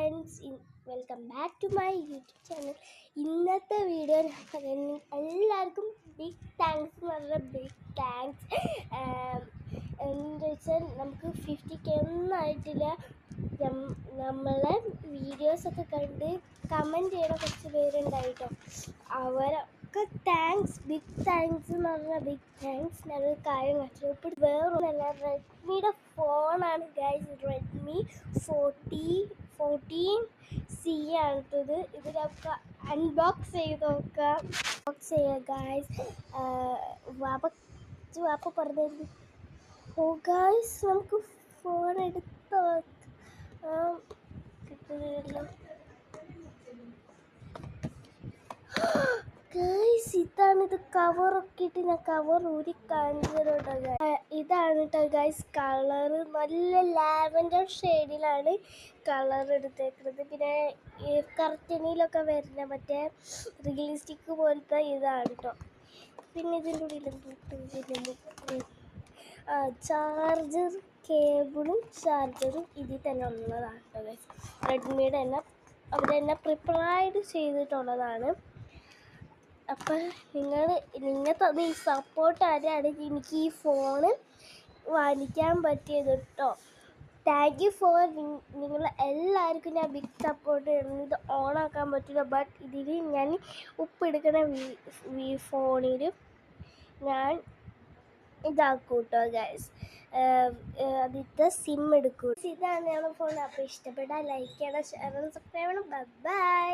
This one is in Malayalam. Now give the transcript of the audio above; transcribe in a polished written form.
Friends, welcome back to my YouTube channel. ഇന്നത്തെ വീഡിയോ എല്ലാവർക്കും ബിഗ് താങ്ക്സ് എന്ന് പറഞ്ഞാൽ ബിഗ് താങ്ക്സ്. എന്താ വെച്ചാൽ നമുക്ക് 50K ഒന്നും ആയിട്ടില്ല. നമ്മളെ വീഡിയോസൊക്കെ കണ്ട് കമൻറ്റ് ചെയ്യണ കുറച്ച് പേരുണ്ടായിട്ടോ. അവരൊക്കെ ബിഗ് താങ്ക്സ് എന്ന് പറഞ്ഞാൽ ബിഗ് താങ്ക്സ്. ഞങ്ങൾ കാര്യം കാണിച്ചു. ഇപ്പോൾ വേറൊന്നല്ല, റെഡ്മിയുടെ ഫോണാണ് ഗൈസ്. Redmi 14C ആണിട്ടത്. ഇതിലൊക്കെ അൺബോക്സ് ചെയ്ത് നോക്കാം. ബോക്സ് ചെയ്യുക ഗൈസ്. വാപ്പ പറഞ്ഞിരുന്നു. ഓ ഗൈസ്, നമുക്ക് ഫോൺ എടുത്തോ കിട്ടുന്നില്ലല്ലോ ഗൈസ്. ഇതാണിത്, കവറൊക്കെ ഇട്ട് ഞാൻ കവർ ഊരി കാണിച്ചിട്ടോ. ഇതാണ് കേട്ടോ ഗൈസ് കളറ്. നല്ല ലാവൻഡർ ഷെയ്ഡിലാണ് കളർ എടുത്തേക്കുന്നത്. പിന്നെ ഈ കർട്ടനിലൊക്കെ വരുന്ന മറ്റേ റിയലിസ്റ്റിക് പോലത്തെ ഇതാണ് കേട്ടോ. പിന്നെ ഇതിൻ്റെ ഉള്ളിൽ ചാർജർ കേബിളും ചാർജറും ഇതിൽ തന്നെ ഉള്ളതാണ് കേട്ടോ ഗൈസ്. റെഡ്മിയുടെ തന്നെ അവരെന്നെ പ്രിപ്പയർഡ് ചെയ്തിട്ടുള്ളതാണ്. അപ്പം നിങ്ങൾ തന്ന ഈ സപ്പോർട്ട് ആരാണ് എനിക്ക് ഈ ഫോണ് വാങ്ങിക്കാൻ പറ്റിയത് കേട്ടോ. താങ്ക് യു ഫോർ നിങ്ങൾ എല്ലാവർക്കും ഞാൻ ബിഗ് സപ്പോർട്ട് ചെയ്യുന്നു. ഇത് ഓണാക്കാൻ പറ്റില്ല, ബട്ട് ഇതിൽ ഞാൻ ഉപ്പെടുക്കുന്ന ഫോണിൽ ഞാൻ ഇതാക്കും കേട്ടോ ഗൈസ്. അതിൻ്റെ സിം എടുക്കും. ഇതാണ് ഞങ്ങളുടെ ഫോൺ. അപ്പോൾ ഇഷ്ടപ്പെട്ടാൽ ലൈക്ക് ചെയ്യണം, ഷെയർ ചെയ്യണം, സബ്സ്ക്രൈബ് ചെയ്യണം. ബൈ.